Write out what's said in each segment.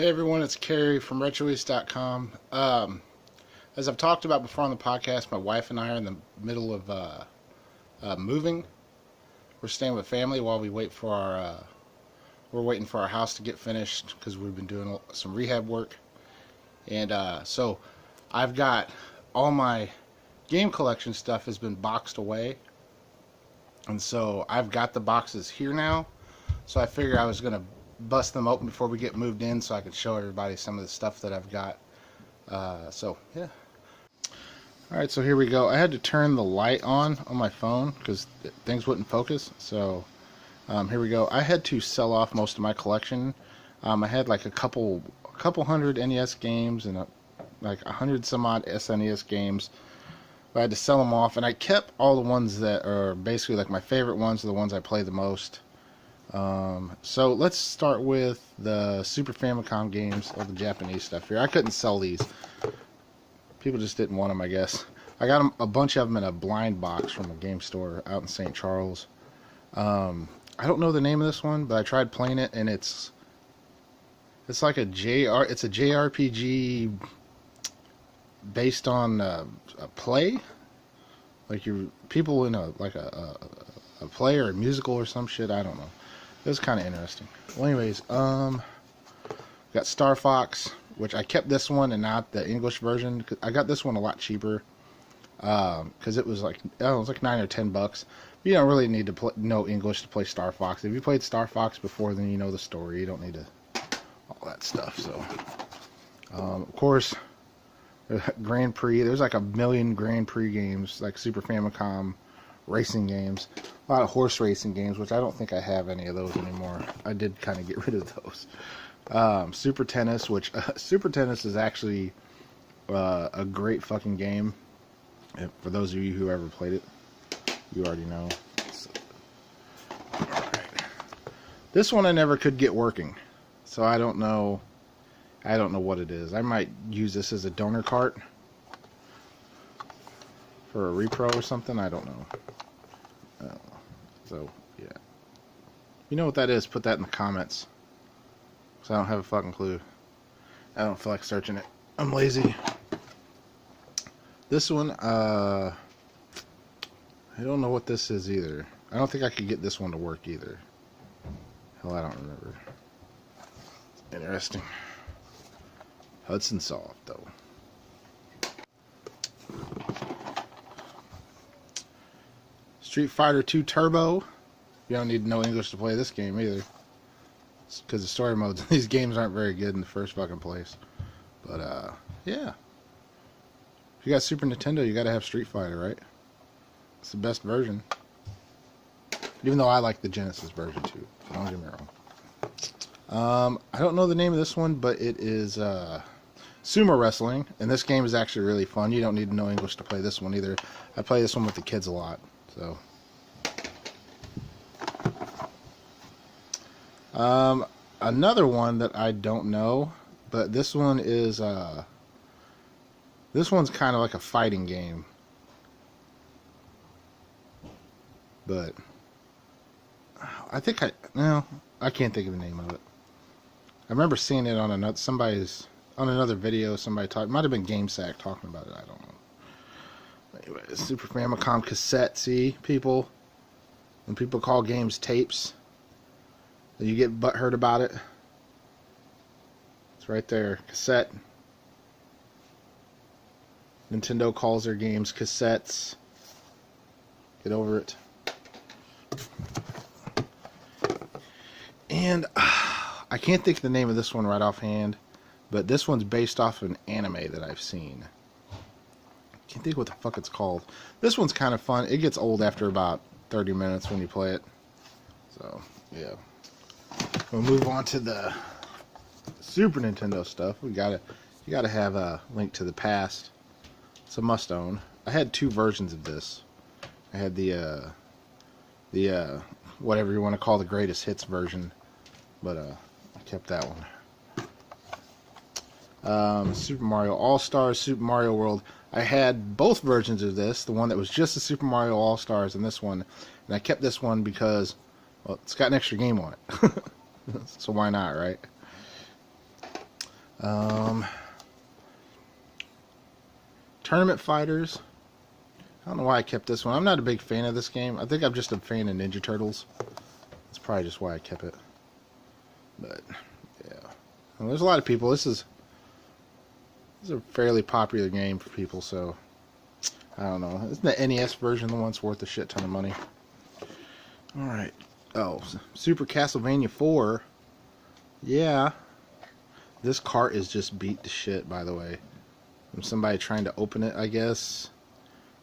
Hey everyone, it's Kerry from RetroEast.com. As I've talked about before on the podcast, my wife and I are in the middle of moving. We're staying with family while we wait for we're waiting for our house to get finished because we've been doing some rehab work. And so I've got all my game collection stuff has been boxed away. And so I've got the boxes here now. So I figured I was going to bust them open before we get moved in so I could show everybody some of the stuff that I've got. So yeah. Alright, so here we go. I had to turn the light on my phone because things wouldn't focus. So here we go. I had to sell off most of my collection. I had like a couple hundred NES games and like 100 some odd SNES games. I had to sell them off, and I kept all the ones that are basically like my favorite ones, are the ones I play the most. So let's start with the Super Famicom games, all the Japanese stuff here. I couldn't sell these. People just didn't want them, I guess. I got them, a bunch of them in a blind box from a game store out in St. Charles. I don't know the name of this one, but I tried playing it, and it's like it's a JRPG based on a play. Like people in a play or a musical or some shit. I don't know. It was kind of interesting. Well, anyways, got Star Fox, which I kept this one and not the English version. I got this one a lot cheaper because it was like it was like $9 or $10. You don't really need to know English to play Star Fox. If you played Star Fox before, then you know the story. You don't need all that stuff. So, of course, Grand Prix. There's like a million Grand Prix games, like Super Famicom racing games. A lot of horse racing games, which I don't think I have any of those anymore. I did kind of get rid of those. Super Tennis, which Super Tennis is actually a great fucking game. For those of you who ever played it, you already know. So, alright. This one I never could get working, so I don't know. I don't know what it is. I might use this as a donor cart for a repro or something. I don't know. So, yeah. You know what that is, put that in the comments. Because I don't have a fucking clue. I don't feel like searching it. I'm lazy. This one, I don't know what this is either. I don't think I could get this one to work either. Hell, I don't remember. Interesting. Hudson Soft, though. Street Fighter 2 Turbo. You don't need to know English to play this game either. Because the story modes in these games aren't very good in the first fucking place. But, yeah. If you got Super Nintendo, you gotta have Street Fighter, right? It's the best version. Even though I like the Genesis version too. Don't get me wrong. I don't know the name of this one, but it is sumo wrestling. And this game is actually really fun. You don't need to know English to play this one either. I play this one with the kids a lot. So, another one that I don't know, but this one is, this one's kind of like a fighting game, but I think I can't think of the name of it. I remember seeing it on another video, somebody talked, might have been GameSack talking about it, I don't know. Anyway, Super Famicom cassette. See, people, when people call games tapes, then you get butthurt about it. It's right there, cassette. Nintendo calls their games cassettes. Get over it. And I can't think of the name of this one right offhand, but this one's based off an anime that I've seen. Can't think what the fuck it's called. This one's kind of fun. It gets old after about 30 minutes when you play it. So, yeah. We'll move on to the Super Nintendo stuff. You gotta have a Link to the Past. It's a must own. I had two versions of this. I had the whatever you want to call the greatest hits version, but I kept that one. Super Mario All-Stars, Super Mario World. I had both versions of this, the one that was just the Super Mario All-Stars and this one, and I kept this one because, well, it's got an extra game on it. So why not, right? Um, Tournament Fighters. I don't know why I kept this one. I'm not a big fan of this game. I think I'm just a fan of Ninja Turtles. That's probably just why I kept it. But, yeah. Well, there's a lot of people. This is a fairly popular game for people, so I don't know. Isn't the NES version the one that's worth a shit ton of money? Alright. Oh, Super Castlevania 4. Yeah. This cart is just beat to shit, by the way. From somebody trying to open it, I guess.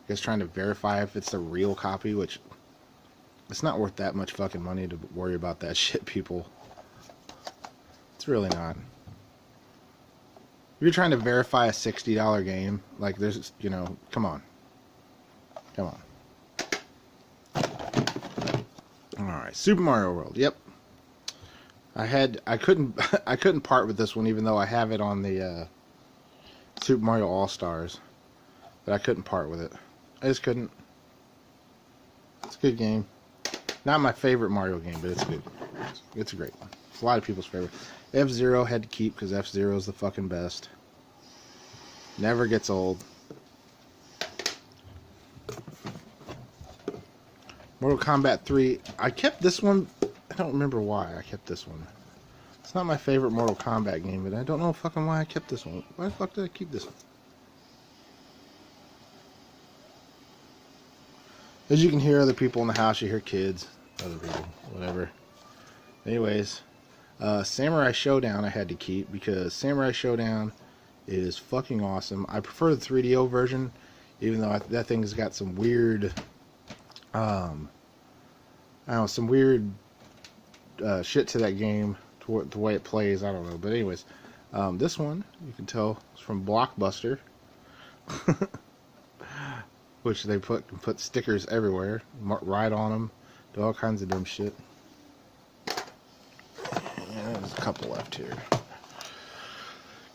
I guess trying to verify if it's a real copy, which it's not worth that much fucking money to worry about that shit, people. It's really not. If you're trying to verify a $60 game, like there's, you know, come on. Come on. Alright, Super Mario World, yep. I couldn't part with this one, even though I have it on the Super Mario All-Stars. But I couldn't part with it. I just couldn't. It's a good game. Not my favorite Mario game, but it's good. It's a great one. It's a lot of people's favorite. F-Zero had to keep because F-Zero is the fucking best. Never gets old. Mortal Kombat 3. I kept this one. I don't remember why I kept this one. It's not my favorite Mortal Kombat game, but I don't know fucking why I kept this one. Why the fuck did I keep this one? As you can hear other people in the house, you hear kids, other people, whatever. Anyways, Samurai Showdown I had to keep because Samurai Showdown is fucking awesome. I prefer the 3DO version, even though that thing's got some weird, I don't know, some weird shit to that game, to the way it plays. I don't know, but anyways, this one you can tell is from Blockbuster. Which they put stickers everywhere, write on them, do all kinds of dumb shit. And there's a couple left here.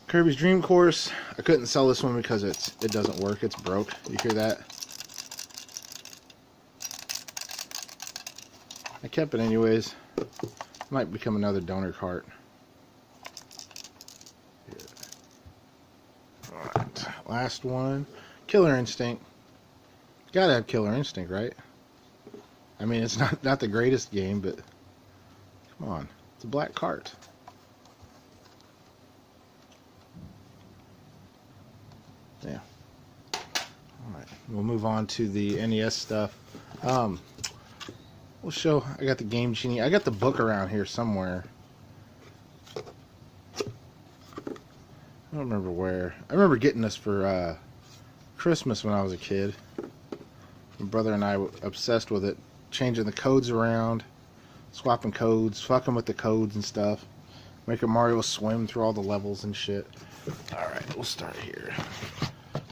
Kirby's Dream Course. I couldn't sell this one because it doesn't work. It's broke. You hear that? I kept it anyways. Might become another donor cart. Alright, last one. Killer Instinct. Gotta have Killer Instinct, right? I mean, it's not the greatest game, but come on, it's a black cart. Yeah. All right, we'll move on to the NES stuff. We'll show. I got the Game Genie. I got the book around here somewhere. I don't remember where. I remember getting this for Christmas when I was a kid. My brother and I were obsessed with it, changing the codes around, swapping codes, fucking with the codes and stuff, making Mario swim through all the levels and shit. Alright, we'll start here.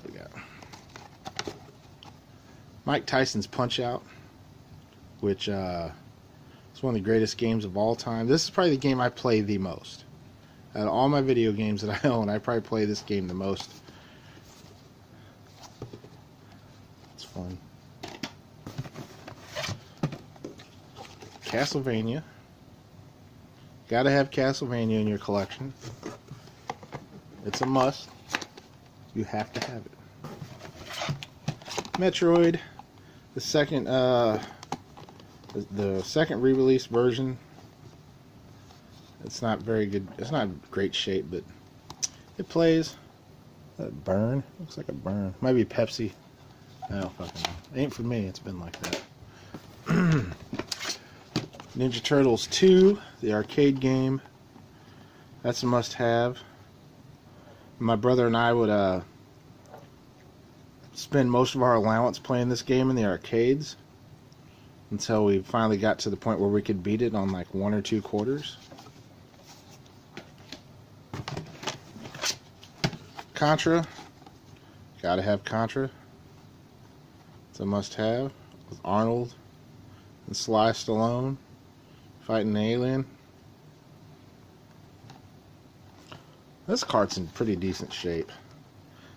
We got Mike Tyson's Punch-Out, which is one of the greatest games of all time. This is probably the game I play the most. Out of all my video games that I own, I probably play this game the most. It's fun. Castlevania. Gotta have Castlevania in your collection. It's a must. You have to have it. Metroid, the second re-release version. It's not very good. It's not great shape, but it plays. That burn looks like a burn. Might be Pepsi. I don't fucking know. It ain't for me. It's been like that. Ninja Turtles 2, the arcade game. That's a must-have. My brother and I would spend most of our allowance playing this game in the arcades until we finally got to the point where we could beat it on like 1 or 2 quarters. Contra. Gotta have Contra. It's a must-have. With Arnold and Sly Stallone fighting an alien. This cart's in pretty decent shape.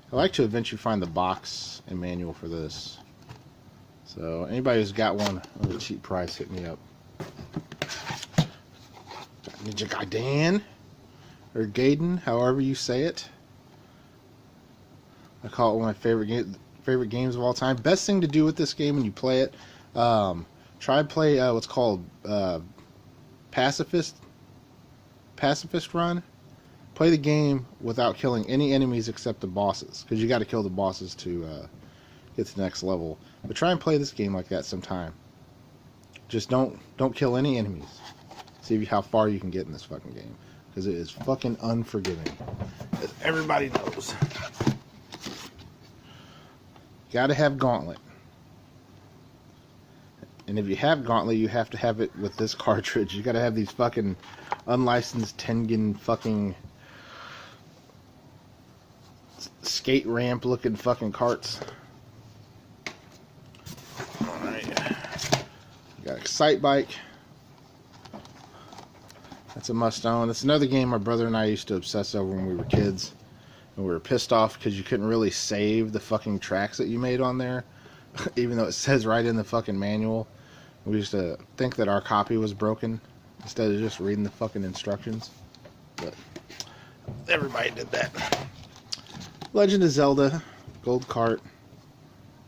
I'd like to eventually find the box and manual for this. So anybody who's got one at a cheap price, hit me up. Ninja Gaiden. or Gaiden, however you say it. I call it one of my favorite games of all time. Best thing to do with this game when you play it, try and play what's called pacifist run. Play the game without killing any enemies except the bosses, because you got to kill the bosses to get to the next level. But try and play this game like that sometime. Just don't kill any enemies. See how far you can get in this fucking game, because it is fucking unforgiving, as everybody knows. Gotta have Gauntlet. And if you have Gauntlet, you have to have it with this cartridge. You gotta have these fucking unlicensed Tengen fucking skate ramp looking fucking carts. Alright. Got Excite Bike. That's a must-own. It's another game my brother and I used to obsess over when we were kids. And we were pissed off because you couldn't really save the fucking tracks that you made on there, even though it says right in the fucking manual. We used to think that our copy was broken instead of just reading the fucking instructions. But everybody did that. Legend of Zelda, Gold Cart,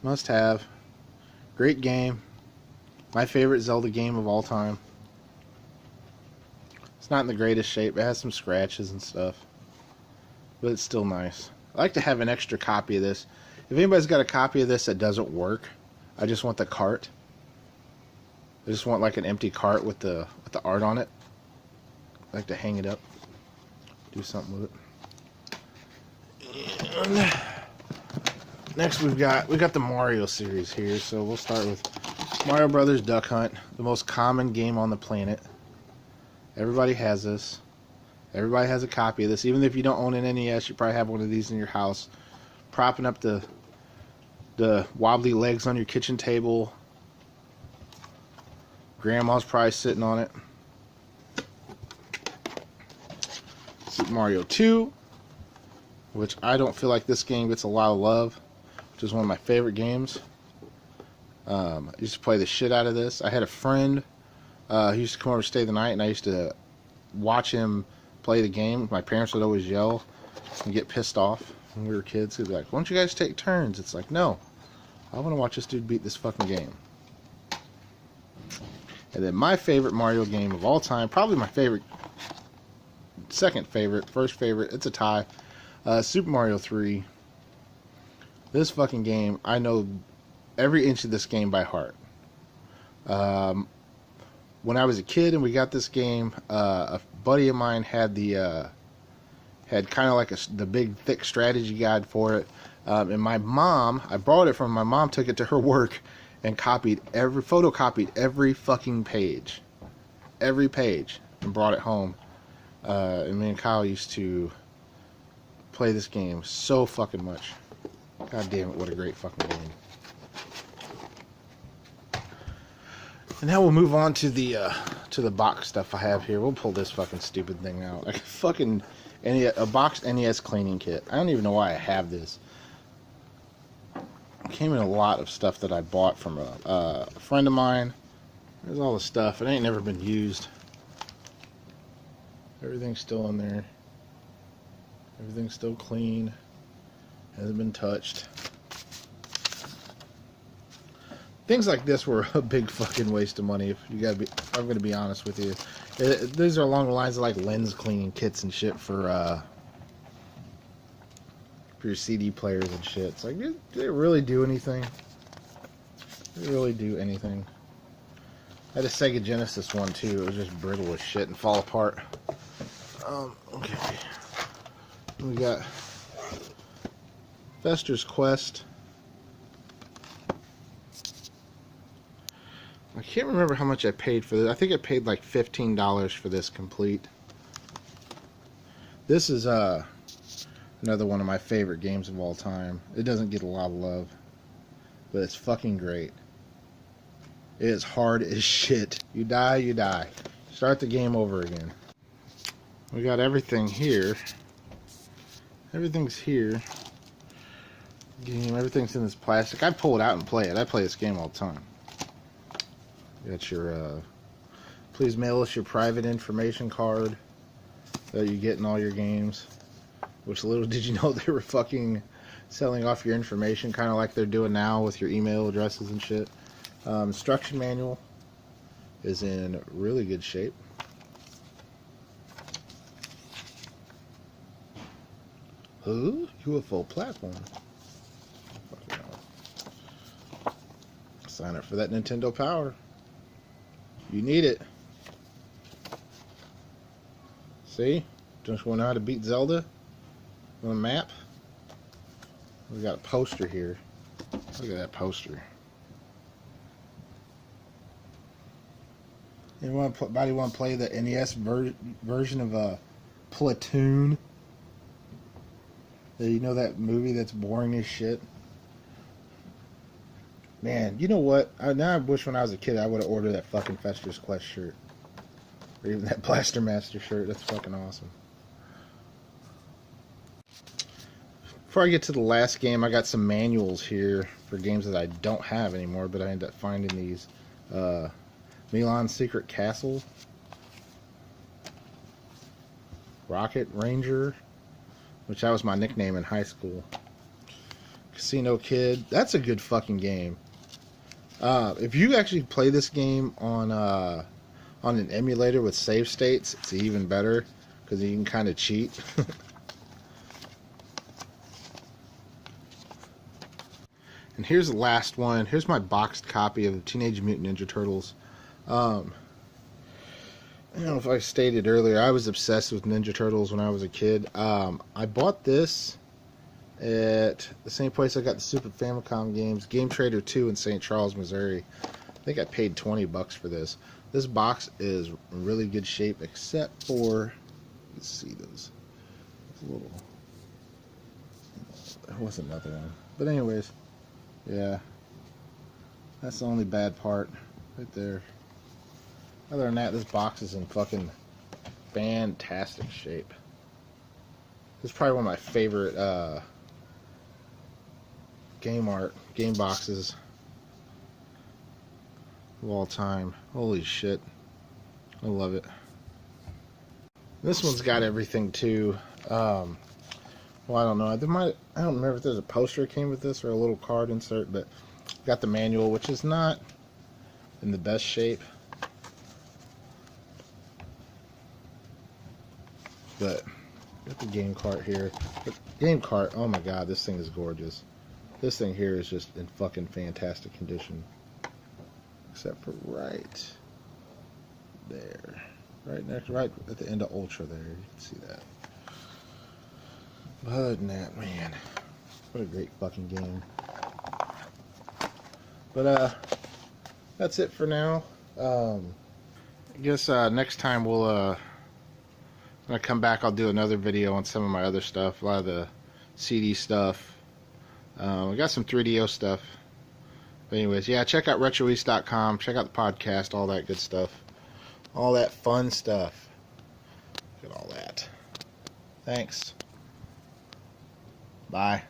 must have. Great game. My favorite Zelda game of all time. It's not in the greatest shape. It has some scratches and stuff, but it's still nice. I like to have an extra copy of this. If anybody's got a copy of this that doesn't work, I just want the cart. I just want like an empty cart with the art on it. I like to hang it up, do something with it. And next we got the Mario series here, so we'll start with Mario Brothers Duck Hunt, the most common game on the planet. Everybody has this. Everybody has a copy of this. Even if you don't own an NES, you probably have one of these in your house, propping up the wobbly legs on your kitchen table. Grandma's probably sitting on it. Super Mario 2, which I don't feel like this game gets a lot of love, which is one of my favorite games. I used to play the shit out of this. I had a friend who used to come over to stay the night, and I used to watch him play the game. My parents would always yell and get pissed off when we were kids. They'd be like, "Why don't you guys take turns?" It's like, no, I want to watch this dude beat this fucking game. And then my favorite Mario game of all time, probably my favorite, second favorite, first favorite, it's a tie, Super Mario 3. This fucking game, I know every inch of this game by heart. When I was a kid and we got this game, a buddy of mine had had kind of like the big thick strategy guide for it, and my mom, I borrowed it from my mom, took it to her work and photocopied every fucking page, and brought it home. And me and Kyle used to play this game so fucking much. God damn it, what a great fucking game. And now we'll move on to the box stuff I have here. We'll pull this fucking stupid thing out. Like a boxed NES cleaning kit. I don't even know why I have this. It came in a lot of stuff that I bought from a friend of mine. There's all the stuff. It ain't never been used. Everything's still in there. Everything's still clean. Hasn't been touched. Things like this were a big fucking waste of money. I'm gonna be honest with you. These are along the lines of like lens cleaning kits and shit for your CD players and shit. It's like, did it really do anything? Did it really do anything? I had a Sega Genesis one too. It was just brittle as shit and fall apart. Okay. We got Fester's Quest. I can't remember how much I paid for this. I think I paid like $15 for this complete. This is another one of my favorite games of all time. It doesn't get a lot of love, but it's fucking great. It is hard as shit. You die, you die. Start the game over again. We got everything here. Everything's here. Everything's in this plastic. I pull it out and play it. I play this game all the time. Got your, please mail us your private information card. that you get in all your games. Which little did you know they were fucking selling off your information, kind of like they're doing now with your email addresses and shit. Instruction manual is in really good shape. UFO platform. Sign up for that Nintendo Power. You need it. See? Just want to know how to beat Zelda on a map. We got a poster here. Look at that poster. Anybody want to play the NES version of Platoon? You know that movie that's boring as shit? Man, you know what? Now I wish when I was a kid I would have ordered that fucking Fester's Quest shirt. Or even that Blaster Master shirt. That's fucking awesome. Before I get to the last game, I got some manuals here for games that I don't have anymore, but I ended up finding these. Milan's Secret Castle. Rocket Ranger, which that was my nickname in high school. Casino Kid. That's a good fucking game. If you actually play this game on an emulator with save states, it's even better because you can kind of cheat. And here's the last one. Here's my boxed copy of the Teenage Mutant Ninja Turtles. I don't know if I stated earlier, I was obsessed with Ninja Turtles when I was a kid. I bought this at the same place I got the Super Famicom games, Game Trader 2 in St. Charles, Missouri. I think I paid $20 for this. This box is in really good shape, except for, let's see those. It's a little, there was another one. But anyways, yeah, that's the only bad part right there. Other than that, this box is in fucking fantastic shape. This is probably one of my favorite game boxes of all time. Holy shit. I love it. This one's got everything too. Well, I don't know. I don't remember if there's a poster that came with this or a little card insert, but got the manual, which is not in the best shape. But got the game cart here. The game cart, oh my god, this thing is gorgeous. This thing here is just in fucking fantastic condition. Except for right there. Right at the end of Ultra there. You can see that. But other than that, man, what a great fucking game. But that's it for now. I guess next time we'll when I come back, I'll do another video on some of my other stuff, a lot of the CD stuff. We got some 3DO stuff. But anyways, yeah, check out RetroEast.com, check out the podcast, all that good stuff. All that fun stuff. Look at all that. Thanks. Bye.